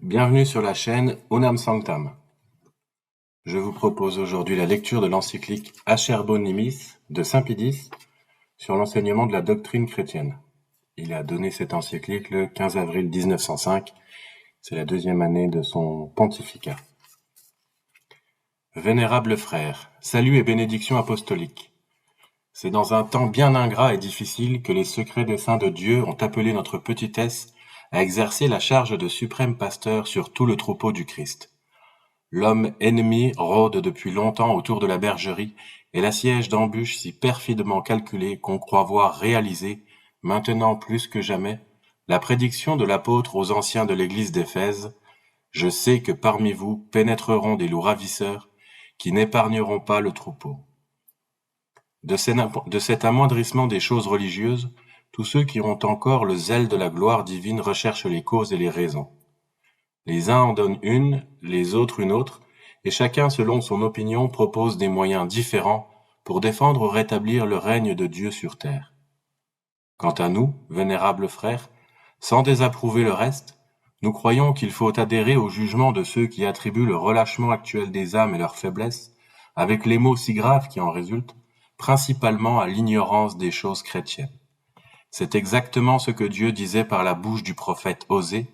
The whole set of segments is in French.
Bienvenue sur la chaîne Unam Sanctam. Je vous propose aujourd'hui la lecture de l'encyclique Acer Nimis de Saint Pie sur l'enseignement de la doctrine chrétienne. Il a donné cette encyclique le 15 avril 1905, c'est la deuxième année de son pontificat. Vénérables frères, salut et bénédiction apostolique. C'est dans un temps bien ingrat et difficile que les secrets desseins de Dieu ont appelé notre petitesse à exercer la charge de suprême pasteur sur tout le troupeau du Christ. L'homme ennemi rôde depuis longtemps autour de la bergerie et l'assiège d'embûches si perfidement calculées qu'on croit voir réaliser, maintenant plus que jamais, la prédiction de l'apôtre aux anciens de l'église d'Éphèse. Je sais que parmi vous pénétreront des loups ravisseurs qui n'épargneront pas le troupeau. De cet amoindrissement des choses religieuses, tous ceux qui ont encore le zèle de la gloire divine recherchent les causes et les raisons. Les uns en donnent une, les autres une autre, et chacun selon son opinion propose des moyens différents pour défendre ou rétablir le règne de Dieu sur terre. Quant à nous, vénérables frères, sans désapprouver le reste, nous croyons qu'il faut adhérer au jugement de ceux qui attribuent le relâchement actuel des âmes et leur faiblesse, avec les maux si graves qui en résultent, principalement à l'ignorance des choses chrétiennes. C'est exactement ce que Dieu disait par la bouche du prophète Osée.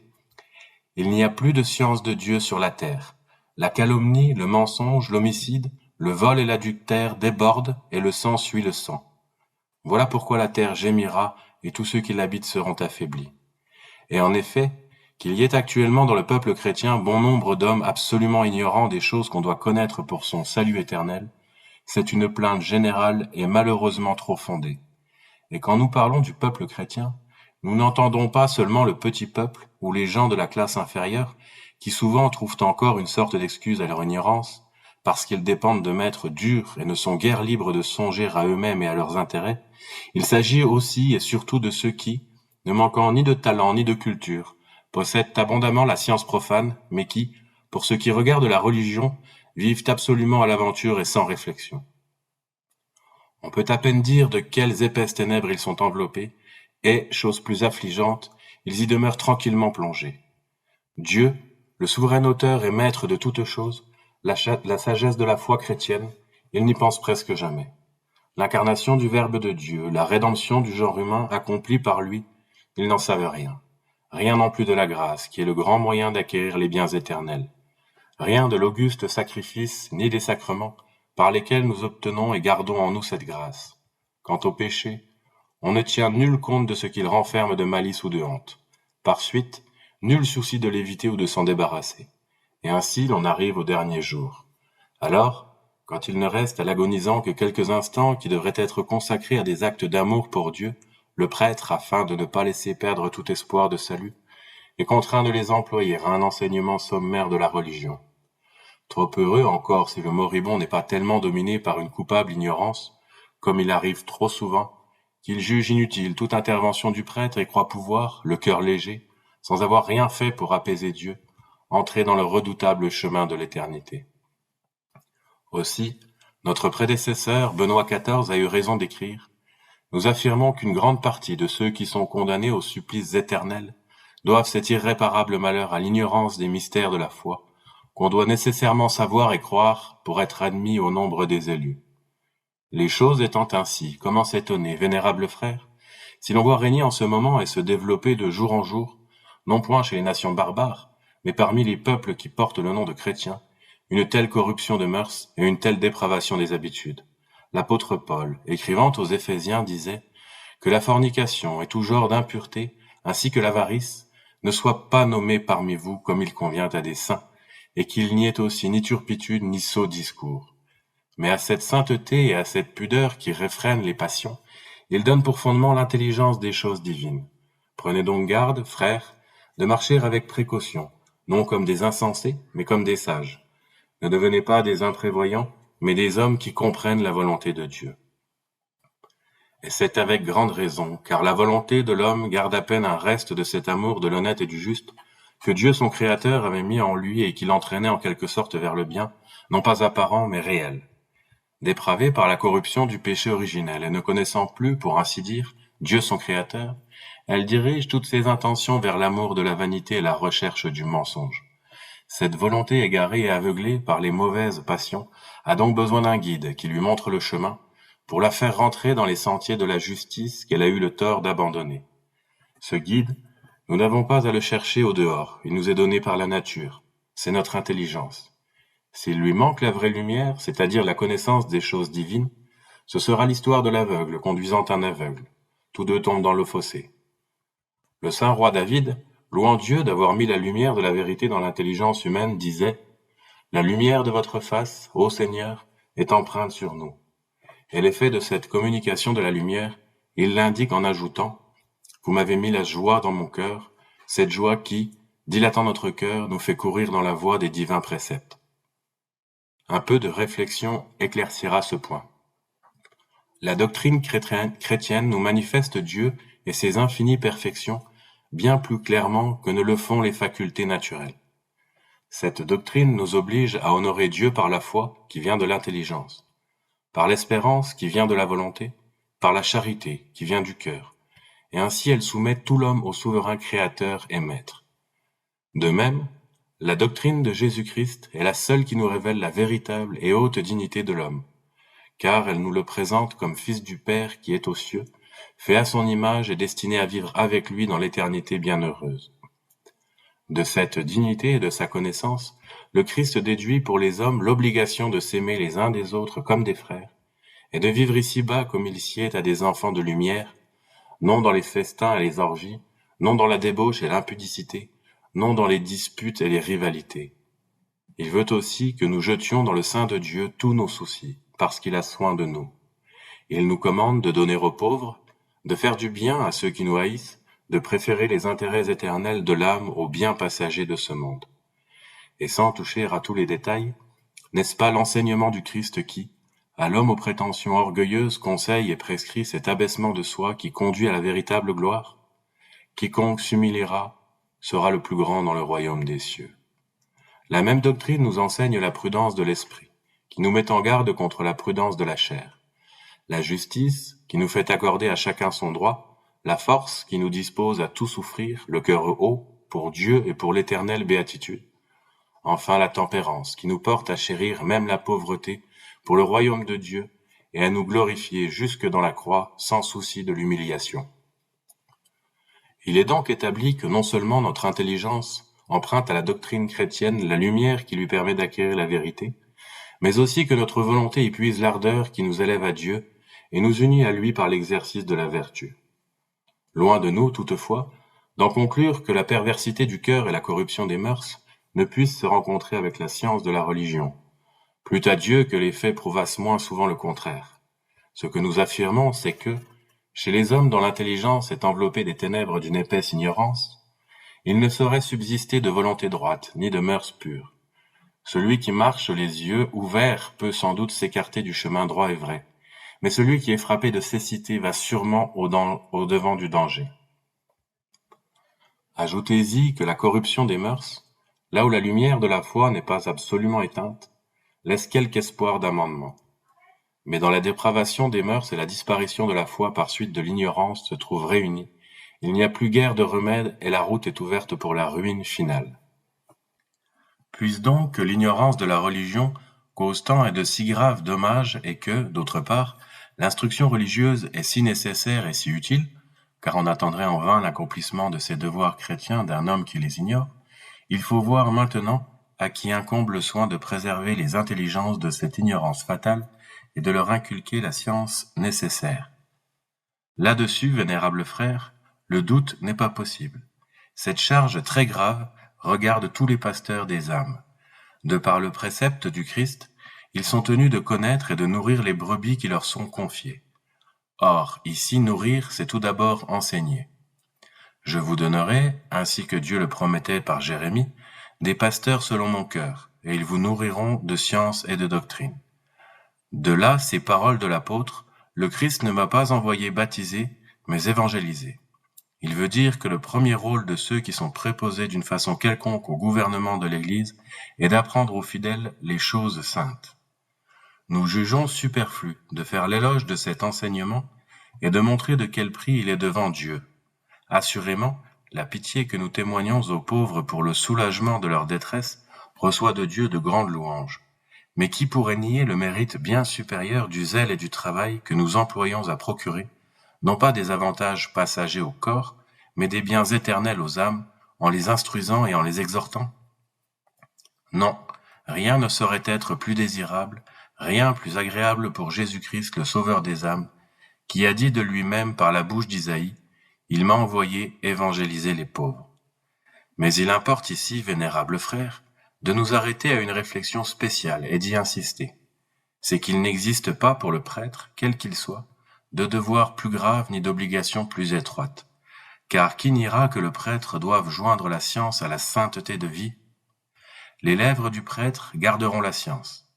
Il n'y a plus de science de Dieu sur la terre. La calomnie, le mensonge, l'homicide, le vol et l'adultère débordent et le sang suit le sang. Voilà pourquoi la terre gémira et tous ceux qui l'habitent seront affaiblis. Et en effet, qu'il y ait actuellement dans le peuple chrétien bon nombre d'hommes absolument ignorants des choses qu'on doit connaître pour son salut éternel, c'est une plainte générale et malheureusement trop fondée. Et quand nous parlons du peuple chrétien, nous n'entendons pas seulement le petit peuple ou les gens de la classe inférieure qui souvent trouvent encore une sorte d'excuse à leur ignorance, parce qu'ils dépendent de maîtres durs et ne sont guère libres de songer à eux-mêmes et à leurs intérêts. Il s'agit aussi et surtout de ceux qui, ne manquant ni de talent ni de culture, possèdent abondamment la science profane, mais qui, pour ce qui regarde la religion, vivent absolument à l'aventure et sans réflexion. On peut à peine dire de quelles épaisses ténèbres ils sont enveloppés, et, chose plus affligeante, ils y demeurent tranquillement plongés. Dieu, le souverain auteur et maître de toutes choses, la sagesse de la foi chrétienne, ils n'y pensent presque jamais. L'incarnation du Verbe de Dieu, la rédemption du genre humain accomplie par lui, ils n'en savent rien. Rien non plus de la grâce, qui est le grand moyen d'acquérir les biens éternels. Rien de l'auguste sacrifice, ni des sacrements, par lesquels nous obtenons et gardons en nous cette grâce. Quant au péché, on ne tient nul compte de ce qu'il renferme de malice ou de honte. Par suite, nul souci de l'éviter ou de s'en débarrasser. Et ainsi l'on arrive au dernier jour. Alors, quand il ne reste à l'agonisant que quelques instants qui devraient être consacrés à des actes d'amour pour Dieu, le prêtre, afin de ne pas laisser perdre tout espoir de salut, est contraint de les employer à un enseignement sommaire de la religion. Trop heureux encore si le moribond n'est pas tellement dominé par une coupable ignorance, comme il arrive trop souvent, qu'il juge inutile toute intervention du prêtre et croit pouvoir, le cœur léger, sans avoir rien fait pour apaiser Dieu, entrer dans le redoutable chemin de l'éternité. Aussi, notre prédécesseur, Benoît XIV, a eu raison d'écrire « Nous affirmons qu'une grande partie de ceux qui sont condamnés aux supplices éternels doivent cet irréparable malheur à l'ignorance des mystères de la foi, qu'on doit nécessairement savoir et croire pour être admis au nombre des élus. Les choses étant ainsi, comment s'étonner, vénérables frères, si l'on voit régner en ce moment et se développer de jour en jour, non point chez les nations barbares, mais parmi les peuples qui portent le nom de chrétiens, une telle corruption de mœurs et une telle dépravation des habitudes. L'apôtre Paul, écrivant aux Éphésiens, disait que la fornication et tout genre d'impureté, ainsi que l'avarice, ne soient pas nommés parmi vous comme il convient à des saints, et qu'il n'y ait aussi ni turpitude ni sot discours. Mais à cette sainteté et à cette pudeur qui réfrènent les passions, il donne pour fondement l'intelligence des choses divines. Prenez donc garde, frères, de marcher avec précaution, non comme des insensés, mais comme des sages. Ne devenez pas des imprévoyants, mais des hommes qui comprennent la volonté de Dieu. Et c'est avec grande raison, car la volonté de l'homme garde à peine un reste de cet amour de l'honnête et du juste, que Dieu son Créateur avait mis en lui et qui l'entraînait en quelque sorte vers le bien, non pas apparent mais réel. Dépravé par la corruption du péché originel et ne connaissant plus, pour ainsi dire, Dieu son Créateur, Elle dirige toutes ses intentions vers l'amour de la vanité et la recherche du mensonge. Cette volonté égarée et aveuglée par les mauvaises passions a donc besoin d'un guide qui lui montre le chemin pour la faire rentrer dans les sentiers de la justice qu'elle a eu le tort d'abandonner. Ce guide, nous n'avons pas à le chercher au dehors, il nous est donné par la nature, c'est notre intelligence. S'il lui manque la vraie lumière, c'est-à-dire la connaissance des choses divines, ce sera l'histoire de l'aveugle conduisant un aveugle. Tous deux tombent dans le fossé. Le saint roi David, louant Dieu d'avoir mis la lumière de la vérité dans l'intelligence humaine, disait « La lumière de votre face, ô Seigneur, est empreinte sur nous. » Et l'effet de cette communication de la lumière, il l'indique en ajoutant « Vous m'avez mis la joie dans mon cœur, cette joie qui, dilatant notre cœur, nous fait courir dans la voie des divins préceptes. » Un peu de réflexion éclaircira ce point. La doctrine chrétienne nous manifeste Dieu et ses infinies perfections bien plus clairement que ne le font les facultés naturelles. Cette doctrine nous oblige à honorer Dieu par la foi qui vient de l'intelligence, par l'espérance qui vient de la volonté, par la charité qui vient du cœur, et ainsi elle soumet tout l'homme au souverain créateur et maître. De même, la doctrine de Jésus-Christ est la seule qui nous révèle la véritable et haute dignité de l'homme, car elle nous le présente comme fils du Père qui est aux cieux, fait à son image et destiné à vivre avec lui dans l'éternité bienheureuse. De cette dignité et de sa connaissance, le Christ déduit pour les hommes l'obligation de s'aimer les uns des autres comme des frères, et de vivre ici-bas comme il sied à des enfants de lumière, non dans les festins et les orgies, non dans la débauche et l'impudicité, non dans les disputes et les rivalités. Il veut aussi que nous jetions dans le sein de Dieu tous nos soucis, parce qu'il a soin de nous. Il nous commande de donner aux pauvres, de faire du bien à ceux qui nous haïssent, de préférer les intérêts éternels de l'âme aux biens passagers de ce monde. Et sans toucher à tous les détails, n'est-ce pas l'enseignement du Christ qui, à l'homme aux prétentions orgueilleuses, conseille et prescrit cet abaissement de soi qui conduit à la véritable gloire? Quiconque s'humiliera sera le plus grand dans le royaume des cieux. La même doctrine nous enseigne la prudence de l'esprit, qui nous met en garde contre la prudence de la chair, la justice, qui nous fait accorder à chacun son droit, la force, qui nous dispose à tout souffrir, le cœur haut, pour Dieu et pour l'éternelle béatitude, enfin la tempérance, qui nous porte à chérir même la pauvreté pour le royaume de Dieu et à nous glorifier jusque dans la croix sans souci de l'humiliation. Il est donc établi que non seulement notre intelligence emprunte à la doctrine chrétienne la lumière qui lui permet d'acquérir la vérité, mais aussi que notre volonté y puise l'ardeur qui nous élève à Dieu et nous unit à lui par l'exercice de la vertu. Loin de nous, toutefois, d'en conclure que la perversité du cœur et la corruption des mœurs ne puissent se rencontrer avec la science de la religion. Plût à Dieu que les faits prouvassent moins souvent le contraire. Ce que nous affirmons, c'est que, chez les hommes dont l'intelligence est enveloppée des ténèbres d'une épaisse ignorance, il ne saurait subsister de volonté droite, ni de mœurs pures. Celui qui marche les yeux ouverts peut sans doute s'écarter du chemin droit et vrai, mais celui qui est frappé de cécité va sûrement au devant du danger. Ajoutez-y que la corruption des mœurs, là où la lumière de la foi n'est pas absolument éteinte, laisse quelque espoir d'amendement. Mais dans la dépravation des mœurs et la disparition de la foi par suite de l'ignorance se trouvent réunies, il n'y a plus guère de remède et la route est ouverte pour la ruine finale. Puisse donc que l'ignorance de la religion cause tant et de si graves dommages et que, d'autre part, l'instruction religieuse est si nécessaire et si utile, car on attendrait en vain l'accomplissement de ces devoirs chrétiens d'un homme qui les ignore, il faut voir maintenant à qui incombe le soin de préserver les intelligences de cette ignorance fatale et de leur inculquer la science nécessaire. Là-dessus, vénérable frère, le doute n'est pas possible. Cette charge très grave regarde tous les pasteurs des âmes. De par le précepte du Christ, ils sont tenus de connaître et de nourrir les brebis qui leur sont confiées. Or, ici, nourrir, c'est tout d'abord enseigner. Je vous donnerai, ainsi que Dieu le promettait par Jérémie, des pasteurs selon mon cœur, et ils vous nourriront de science et de doctrine. De là, ces paroles de l'apôtre, le Christ ne m'a pas envoyé baptiser, mais évangéliser. Il veut dire que le premier rôle de ceux qui sont préposés d'une façon quelconque au gouvernement de l'Église est d'apprendre aux fidèles les choses saintes. Nous jugeons superflu de faire l'éloge de cet enseignement et de montrer de quel prix il est devant Dieu. Assurément, la pitié que nous témoignons aux pauvres pour le soulagement de leur détresse reçoit de Dieu de grandes louanges. Mais qui pourrait nier le mérite bien supérieur du zèle et du travail que nous employons à procurer, non pas des avantages passagers au corps, mais des biens éternels aux âmes, en les instruisant et en les exhortant? Non, rien ne saurait être plus désirable, rien plus agréable pour Jésus-Christ le Sauveur des âmes, qui a dit de lui-même par la bouche d'Isaïe, « Il m'a envoyé évangéliser les pauvres ». Mais il importe ici, vénérables frères, de nous arrêter à une réflexion spéciale et d'y insister. C'est qu'il n'existe pas pour le prêtre, quel qu'il soit, de devoir plus grave ni d'obligation plus étroite. Car qui niera que le prêtre doive joindre la science à la sainteté de vie? Les lèvres du prêtre garderont la science.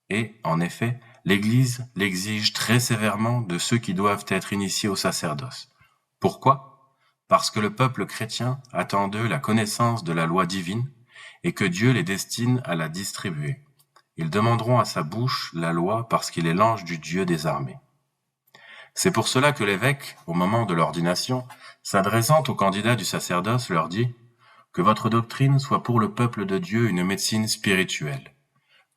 Et, en effet, l'Église l'exige très sévèrement de ceux qui doivent être initiés au sacerdoce. Pourquoi? Parce que le peuple chrétien attend d'eux la connaissance de la loi divine et que Dieu les destine à la distribuer. Ils demanderont à sa bouche la loi parce qu'il est l'ange du Dieu des armées. C'est pour cela que l'évêque, au moment de l'ordination, s'adressant aux candidats du sacerdoce, leur dit « Que votre doctrine soit pour le peuple de Dieu une médecine spirituelle.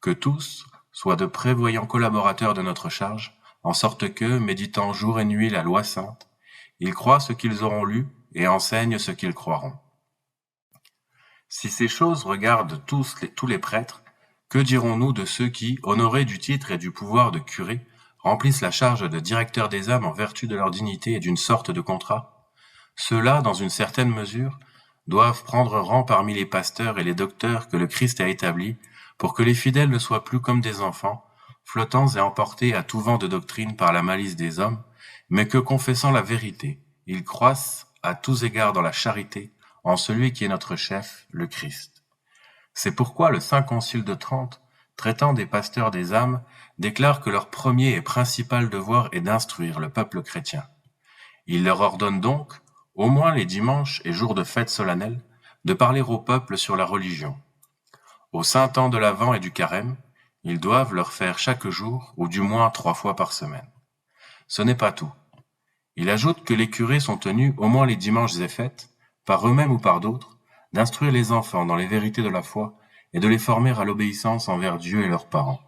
Que tous soient de prévoyants collaborateurs de notre charge, en sorte que, méditant jour et nuit la loi sainte, ils croient ce qu'ils auront lu et enseignent ce qu'ils croiront. » Si ces choses regardent tous les prêtres, que dirons-nous de ceux qui, honorés du titre et du pouvoir de curé, remplissent la charge de directeur des âmes en vertu de leur dignité et d'une sorte de contrat? Ceux-là, dans une certaine mesure, doivent prendre rang parmi les pasteurs et les docteurs que le Christ a établis pour que les fidèles ne soient plus comme des enfants, flottants et emportés à tout vent de doctrine par la malice des hommes, mais que, confessant la vérité, ils croissent à tous égards dans la charité en celui qui est notre chef, le Christ. C'est pourquoi le Saint Concile de Trente, traitant des pasteurs des âmes, déclare que leur premier et principal devoir est d'instruire le peuple chrétien. Il leur ordonne donc, au moins les dimanches et jours de fête solennelle, de parler au peuple sur la religion. Au saint temps de l'Avent et du Carême, ils doivent leur faire chaque jour, ou du moins 3 fois par semaine. Ce n'est pas tout. Il ajoute que les curés sont tenus, au moins les dimanches et fêtes, par eux-mêmes ou par d'autres, d'instruire les enfants dans les vérités de la foi et de les former à l'obéissance envers Dieu et leurs parents.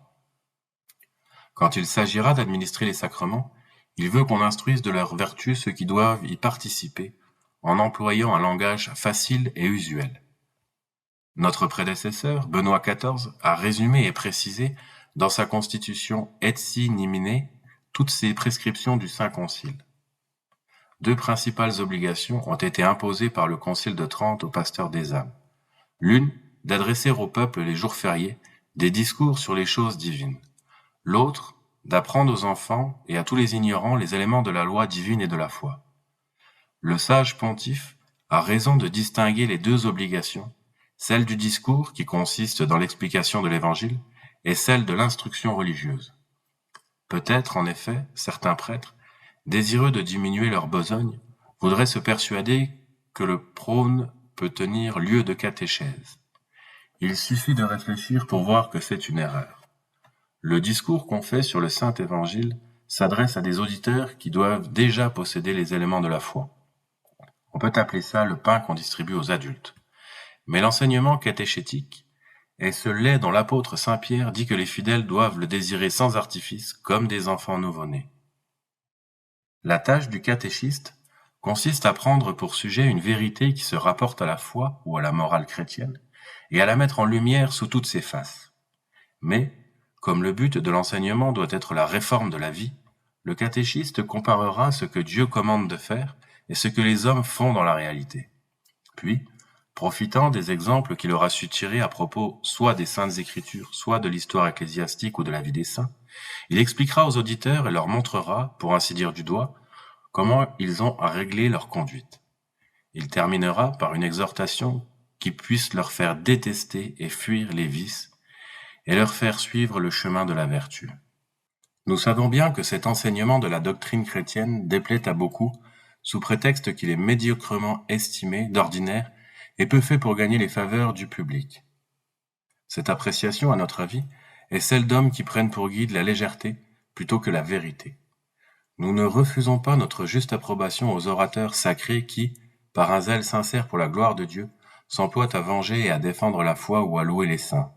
Quand il s'agira d'administrer les sacrements, il veut qu'on instruise de leurs vertus ceux qui doivent y participer, en employant un langage facile et usuel. Notre prédécesseur, Benoît XIV, a résumé et précisé, dans sa constitution Etsi Nimine, toutes ces prescriptions du Saint Concile. 2 principales obligations ont été imposées par le Concile de Trente aux pasteurs des âmes. L'une, d'adresser au peuple les jours fériés des discours sur les choses divines. L'autre, d'apprendre aux enfants et à tous les ignorants les éléments de la loi divine et de la foi. Le sage pontife a raison de distinguer les 2 obligations, celle du discours qui consiste dans l'explication de l'Évangile et celle de l'instruction religieuse. Peut-être, en effet, certains prêtres, désireux de diminuer leur besogne, voudraient se persuader que le prône peut tenir lieu de catéchèse. Il suffit de réfléchir pour voir que c'est une erreur. Le discours qu'on fait sur le Saint Évangile s'adresse à des auditeurs qui doivent déjà posséder les éléments de la foi. On peut appeler ça le pain qu'on distribue aux adultes. Mais l'enseignement catéchétique est ce lait dont l'apôtre Saint Pierre dit que les fidèles doivent le désirer sans artifice, comme des enfants nouveau-nés. La tâche du catéchiste consiste à prendre pour sujet une vérité qui se rapporte à la foi ou à la morale chrétienne, et à la mettre en lumière sous toutes ses faces. Mais, comme le but de l'enseignement doit être la réforme de la vie, le catéchiste comparera ce que Dieu commande de faire et ce que les hommes font dans la réalité. Puis, profitant des exemples qu'il aura su tirer à propos soit des Saintes Écritures, soit de l'histoire ecclésiastique ou de la vie des saints, il expliquera aux auditeurs et leur montrera, pour ainsi dire du doigt, comment ils ont à régler leur conduite. Il terminera par une exhortation qui puisse leur faire détester et fuir les vices et leur faire suivre le chemin de la vertu. Nous savons bien que cet enseignement de la doctrine chrétienne déplaît à beaucoup, sous prétexte qu'il est médiocrement estimé, d'ordinaire, et peu fait pour gagner les faveurs du public. Cette appréciation, à notre avis, est celle d'hommes qui prennent pour guide la légèreté plutôt que la vérité. Nous ne refusons pas notre juste approbation aux orateurs sacrés qui, par un zèle sincère pour la gloire de Dieu, s'emploient à venger et à défendre la foi ou à louer les saints.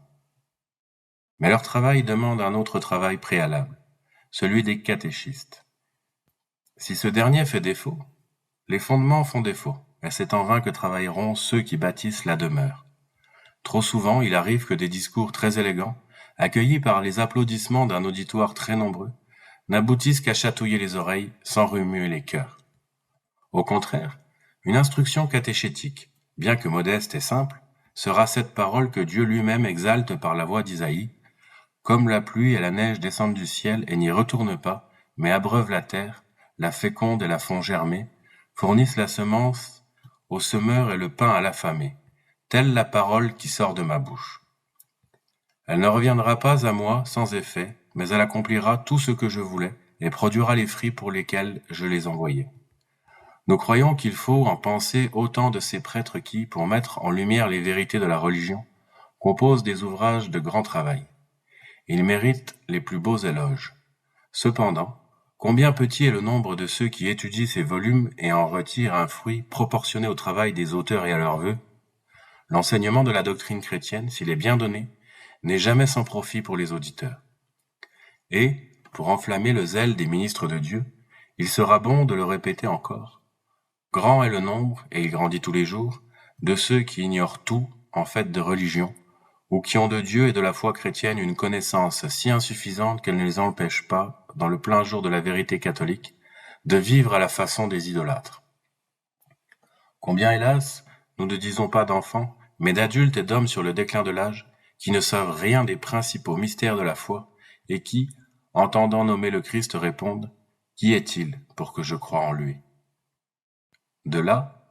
Mais leur travail demande un autre travail préalable, celui des catéchistes. Si ce dernier fait défaut, les fondements font défaut, et c'est en vain que travailleront ceux qui bâtissent la demeure. Trop souvent, il arrive que des discours très élégants, accueillis par les applaudissements d'un auditoire très nombreux, n'aboutissent qu'à chatouiller les oreilles sans remuer les cœurs. Au contraire, une instruction catéchétique, bien que modeste et simple, sera cette parole que Dieu lui-même exalte par la voix d'Isaïe. Comme la pluie et la neige descendent du ciel et n'y retournent pas, mais abreuvent la terre, la fécondent et la font germer, fournissent la semence au semeur et le pain à l'affamé, telle la parole qui sort de ma bouche. Elle ne reviendra pas à moi sans effet, mais elle accomplira tout ce que je voulais et produira les fruits pour lesquels je les envoyais. Nous croyons qu'il faut en penser autant de ces prêtres qui, pour mettre en lumière les vérités de la religion, composent des ouvrages de grand travail. Ils méritent les plus beaux éloges. Cependant, combien petit est le nombre de ceux qui étudient ces volumes et en retirent un fruit proportionné au travail des auteurs et à leurs vœux? L'enseignement de la doctrine chrétienne, s'il est bien donné, n'est jamais sans profit pour les auditeurs. Et, pour enflammer le zèle des ministres de Dieu, il sera bon de le répéter encore. Grand est le nombre, et il grandit tous les jours, de ceux qui ignorent tout en fait de religion, ou qui ont de Dieu et de la foi chrétienne une connaissance si insuffisante qu'elle ne les empêche pas, dans le plein jour de la vérité catholique, de vivre à la façon des idolâtres. Combien, hélas, nous ne disons pas d'enfants, mais d'adultes et d'hommes sur le déclin de l'âge, qui ne savent rien des principaux mystères de la foi, et qui, entendant nommer le Christ, répondent « Qui est-il pour que je croie en lui ?» De là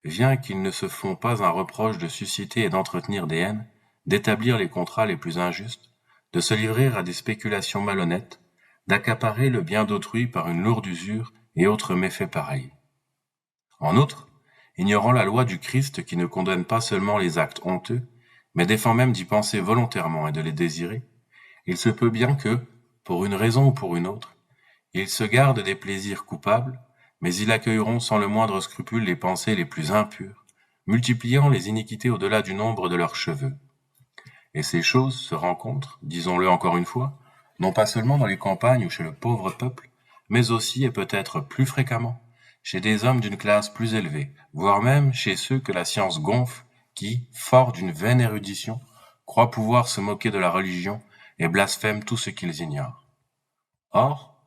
vient qu'ils ne se font pas un reproche de susciter et d'entretenir des haines, d'établir les contrats les plus injustes, de se livrer à des spéculations malhonnêtes, d'accaparer le bien d'autrui par une lourde usure et autres méfaits pareils. En outre, ignorant la loi du Christ qui ne condamne pas seulement les actes honteux, mais défend même d'y penser volontairement et de les désirer, il se peut bien que, pour une raison ou pour une autre, ils se gardent des plaisirs coupables, mais ils accueilleront sans le moindre scrupule les pensées les plus impures, multipliant les iniquités au-delà du nombre de leurs cheveux. Et ces choses se rencontrent, disons-le encore une fois, non pas seulement dans les campagnes ou chez le pauvre peuple, mais aussi et peut-être plus fréquemment chez des hommes d'une classe plus élevée, voire même chez ceux que la science gonfle, qui, forts d'une vaine érudition, croient pouvoir se moquer de la religion et blasphèment tout ce qu'ils ignorent. Or,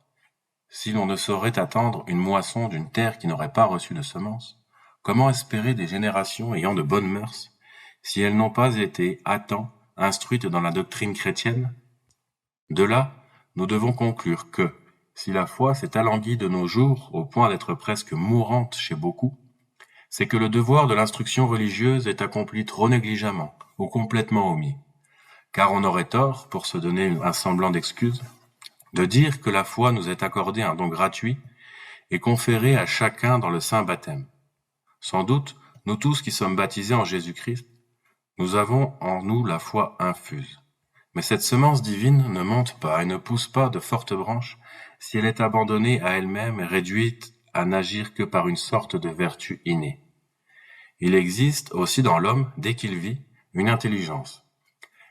si l'on ne saurait attendre une moisson d'une terre qui n'aurait pas reçu de semences, comment espérer des générations ayant de bonnes mœurs, si elles n'ont pas été, à temps, instruites dans la doctrine chrétienne? De là, nous devons conclure que, si la foi s'est alanguie de nos jours au point d'être presque mourante chez beaucoup, c'est que le devoir de l'instruction religieuse est accompli trop négligemment ou complètement omis. Car on aurait tort, pour se donner un semblant d'excuse, de dire que la foi nous est accordée un don gratuit et conféré à chacun dans le saint baptême. Sans doute, nous tous qui sommes baptisés en Jésus-Christ, nous avons en nous la foi infuse. Mais cette semence divine ne monte pas et ne pousse pas de fortes branches si elle est abandonnée à elle-même et réduite à n'agir que par une sorte de vertu innée. Il existe aussi dans l'homme, dès qu'il vit, une intelligence.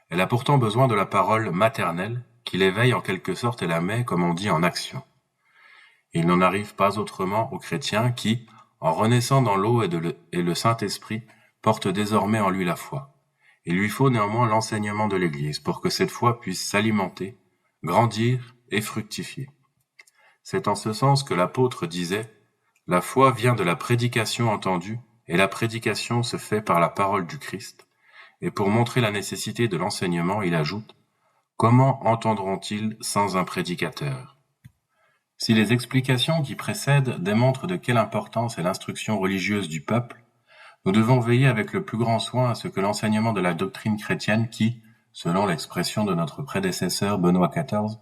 Elle a pourtant besoin de la parole maternelle qui l'éveille en quelque sorte et la met, comme on dit, en action. Il n'en arrive pas autrement aux chrétiens qui, en renaissant dans l'eau et le Saint-Esprit, portent désormais en lui la foi. Il lui faut néanmoins l'enseignement de l'Église pour que cette foi puisse s'alimenter, grandir et fructifier. C'est en ce sens que l'apôtre disait « La foi vient de la prédication entendue et la prédication se fait par la parole du Christ. » Et pour montrer la nécessité de l'enseignement, il ajoute « Comment entendront-ils sans un prédicateur ?» Si les explications qui précèdent démontrent de quelle importance est l'instruction religieuse du peuple, nous devons veiller avec le plus grand soin à ce que l'enseignement de la doctrine chrétienne qui, selon l'expression de notre prédécesseur Benoît XIV,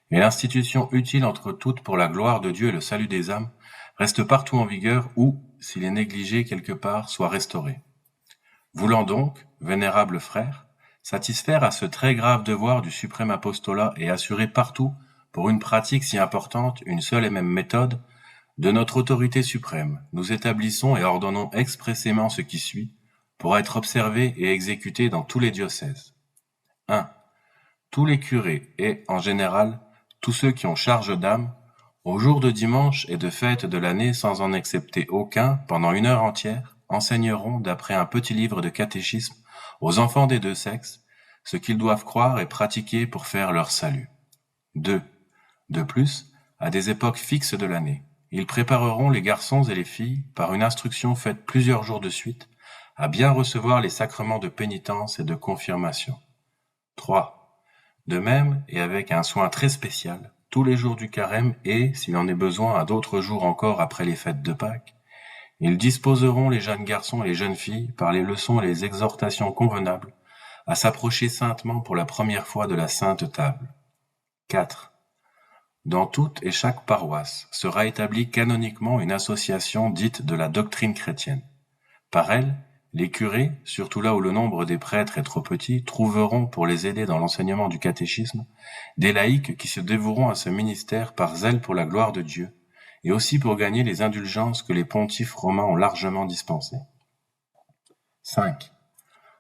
est l'institution utile entre toutes pour la gloire de Dieu et le salut des âmes, reste partout en vigueur ou, s'il est négligé quelque part, soit restauré. Voulant donc, vénérables frères, satisfaire à ce très grave devoir du suprême apostolat et assurer partout, pour une pratique si importante, une seule et même méthode, de notre autorité suprême, nous établissons et ordonnons expressément ce qui suit, pour être observé et exécuté dans tous les diocèses. 1. Tous les curés et, en général, tous ceux qui ont charge d'âme, au jour de dimanche et de fête de l'année sans en excepter aucun, pendant 1 heure entière, enseigneront, d'après un petit livre de catéchisme, aux enfants des deux sexes, ce qu'ils doivent croire et pratiquer pour faire leur salut. 2. De plus, à des époques fixes de l'année, ils prépareront les garçons et les filles, par une instruction faite plusieurs jours de suite, à bien recevoir les sacrements de pénitence et de confirmation. 3. De même, et avec un soin très spécial, tous les jours du carême et, s'il en est besoin, à d'autres jours encore après les fêtes de Pâques, ils disposeront les jeunes garçons et les jeunes filles, par les leçons et les exhortations convenables, à s'approcher saintement pour la première fois de la Sainte Table. 4. Dans toute et chaque paroisse sera établie canoniquement une association dite de la doctrine chrétienne. Par elle, les curés, surtout là où le nombre des prêtres est trop petit, trouveront, pour les aider dans l'enseignement du catéchisme, des laïcs qui se dévoueront à ce ministère par zèle pour la gloire de Dieu, et aussi pour gagner les indulgences que les pontifes romains ont largement dispensées. 5.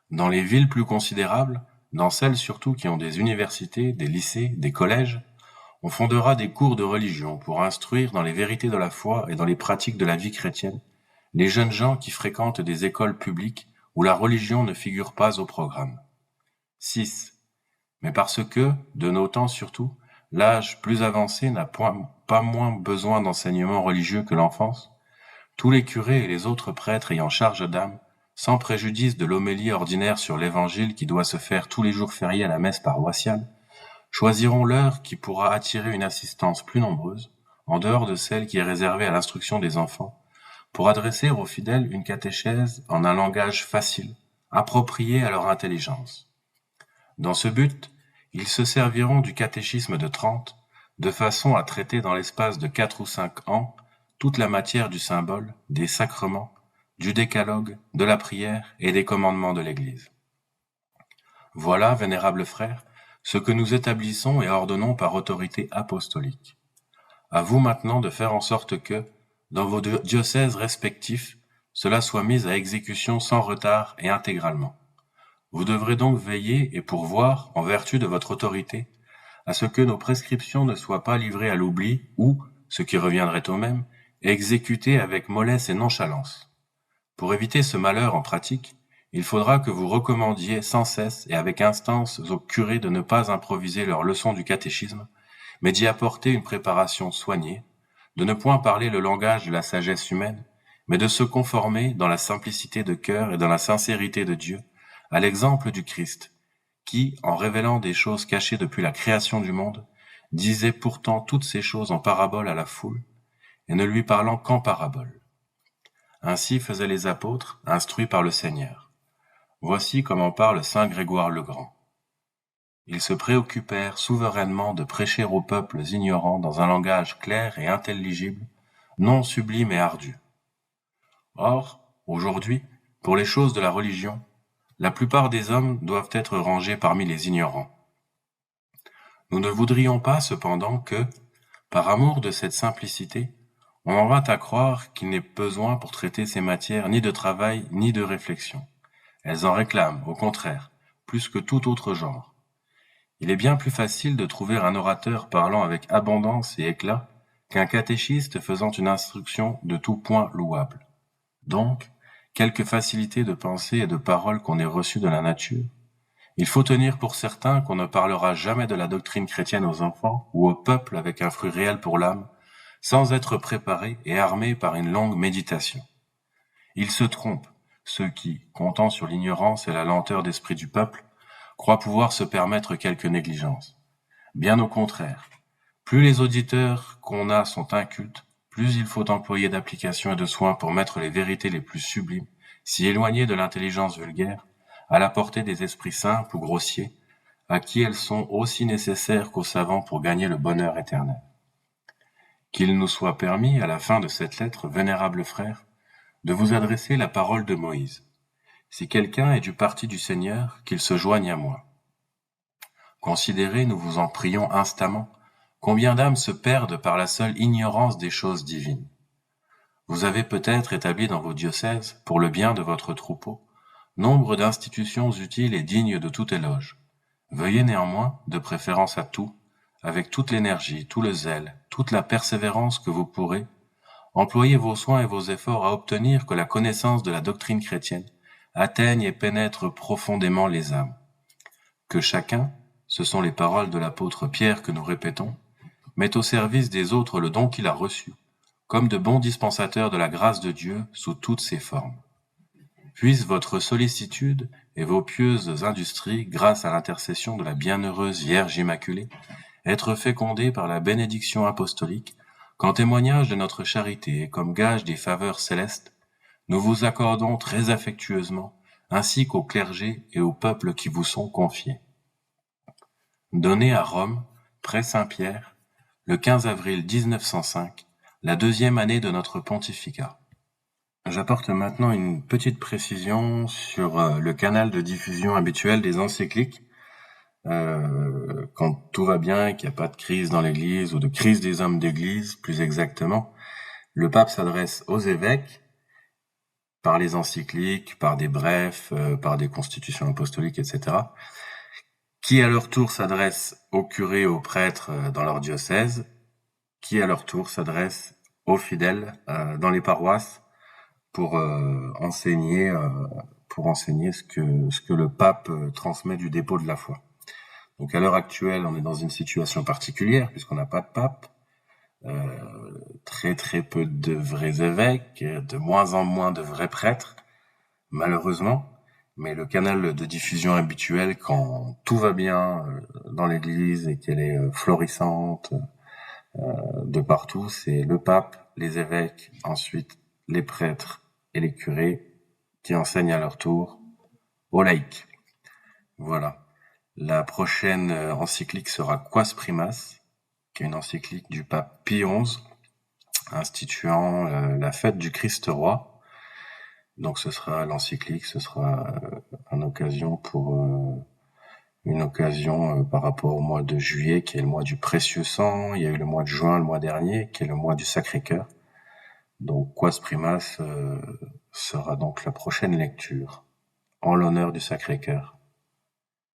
Dans les villes plus considérables, dans celles surtout qui ont des universités, des lycées, des collèges, on fondera des cours de religion pour instruire dans les vérités de la foi et dans les pratiques de la vie chrétienne les jeunes gens qui fréquentent des écoles publiques où la religion ne figure pas au programme. 6. Mais parce que, de nos temps surtout, l'âge plus avancé n'a pas moins besoin d'enseignement religieux que l'enfance, tous les curés et les autres prêtres ayant charge d'âme, sans préjudice de l'homélie ordinaire sur l'évangile qui doit se faire tous les jours fériés à la messe paroissiale, choisiront l'heure qui pourra attirer une assistance plus nombreuse, en dehors de celle qui est réservée à l'instruction des enfants, pour adresser aux fidèles une catéchèse en un langage facile, approprié à leur intelligence. Dans ce but, ils se serviront du catéchisme de Trente, de façon à traiter dans l'espace de 4 ou 5 ans toute la matière du symbole, des sacrements, du décalogue, de la prière et des commandements de l'Église. Voilà, vénérables frères, ce que nous établissons et ordonnons par autorité apostolique. À vous maintenant de faire en sorte que, dans vos diocèses respectifs, cela soit mis à exécution sans retard et intégralement. Vous devrez donc veiller et pourvoir, en vertu de votre autorité, à ce que nos prescriptions ne soient pas livrées à l'oubli ou, ce qui reviendrait au même, exécutées avec mollesse et nonchalance. Pour éviter ce malheur en pratique, il faudra que vous recommandiez sans cesse et avec instance aux curés de ne pas improviser leurs leçons du catéchisme, mais d'y apporter une préparation soignée, de ne point parler le langage de la sagesse humaine, mais de se conformer, dans la simplicité de cœur et dans la sincérité de Dieu, à l'exemple du Christ, qui, en révélant des choses cachées depuis la création du monde, disait pourtant toutes ces choses en parabole à la foule, et ne lui parlant qu'en parabole. Ainsi faisaient les apôtres, instruits par le Seigneur. Voici comment parle saint Grégoire le Grand. Ils se préoccupèrent souverainement de prêcher aux peuples ignorants dans un langage clair et intelligible, non sublime et ardu. Or, aujourd'hui, pour les choses de la religion, la plupart des hommes doivent être rangés parmi les ignorants. Nous ne voudrions pas, cependant, que, par amour de cette simplicité, on en vint à croire qu'il n'est besoin pour traiter ces matières ni de travail ni de réflexion. Elles en réclament, au contraire, plus que tout autre genre. Il est bien plus facile de trouver un orateur parlant avec abondance et éclat qu'un catéchiste faisant une instruction de tout point louable. Donc, quelque facilité de pensée et de parole qu'on ait reçue de la nature, il faut tenir pour certain qu'on ne parlera jamais de la doctrine chrétienne aux enfants ou au peuple avec un fruit réel pour l'âme, sans être préparé et armé par une longue méditation. Ils se trompent, ceux qui, comptant sur l'ignorance et la lenteur d'esprit du peuple, croient pouvoir se permettre quelque négligence. Bien au contraire, plus les auditeurs qu'on a sont incultes, plus il faut employer d'application et de soins pour mettre les vérités les plus sublimes, si éloignées de l'intelligence vulgaire, à la portée des esprits simples ou grossiers, à qui elles sont aussi nécessaires qu'aux savants pour gagner le bonheur éternel. Qu'il nous soit permis, à la fin de cette lettre, vénérable frère, de vous adresser la parole de Moïse. Si quelqu'un est du parti du Seigneur, qu'il se joigne à moi. Considérez, nous vous en prions instamment, Combien d'âmes se perdent par la seule ignorance des choses divines? Vous avez peut-être établi dans vos diocèses, pour le bien de votre troupeau, nombre d'institutions utiles et dignes de tout éloge. Veuillez néanmoins, de préférence à tout, avec toute l'énergie, tout le zèle, toute la persévérance que vous pourrez, employer vos soins et vos efforts à obtenir que la connaissance de la doctrine chrétienne atteigne et pénètre profondément les âmes. Que chacun, ce sont les paroles de l'apôtre Pierre que nous répétons, mette au service des autres le don qu'il a reçu, comme de bons dispensateurs de la grâce de Dieu sous toutes ses formes. Puisse votre sollicitude et vos pieuses industries, grâce à l'intercession de la bienheureuse Vierge Immaculée, être fécondées par la bénédiction apostolique, qu'en témoignage de notre charité et comme gage des faveurs célestes, nous vous accordons très affectueusement, ainsi qu'au clergé et aux peuples qui vous sont confiés. Donné à Rome, près Saint-Pierre, le 15 avril 1905, la 2e année de notre pontificat. J'apporte maintenant une petite précision sur le canal de diffusion habituel des encycliques. Quand tout va bien et qu'il n'y a pas de crise dans l'Église, ou de crise des hommes d'Église, plus exactement, le pape s'adresse aux évêques par les encycliques, par des brefs, par des constitutions apostoliques, etc., qui à leur tour s'adressent aux curés, aux prêtres dans leur diocèse, qui à leur tour s'adressent aux fidèles dans les paroisses pour enseigner ce que le pape transmet du dépôt de la foi. Donc à l'heure actuelle, on est dans une situation particulière puisqu'on n'a pas de pape, très très peu de vrais évêques, de moins en moins de vrais prêtres, malheureusement. Mais le canal de diffusion habituel, quand tout va bien dans l'Église et qu'elle est florissante de partout, c'est le pape, les évêques, ensuite les prêtres et les curés qui enseignent à leur tour aux laïcs. Voilà. La prochaine encyclique sera Quas Primas, qui est une encyclique du pape Pie XI, instituant la fête du Christ roi. Donc ce sera l'encyclique, ce sera une occasion par rapport au mois de juillet, qui est le mois du précieux sang. Il y a eu le mois de juin, le mois dernier, qui est le mois du Sacré-Cœur. Donc Quas Primas sera donc la prochaine lecture, en l'honneur du Sacré-Cœur.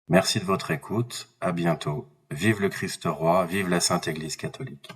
Merci de votre écoute, à bientôt. Vive le Christ roi, vive la Sainte Église catholique.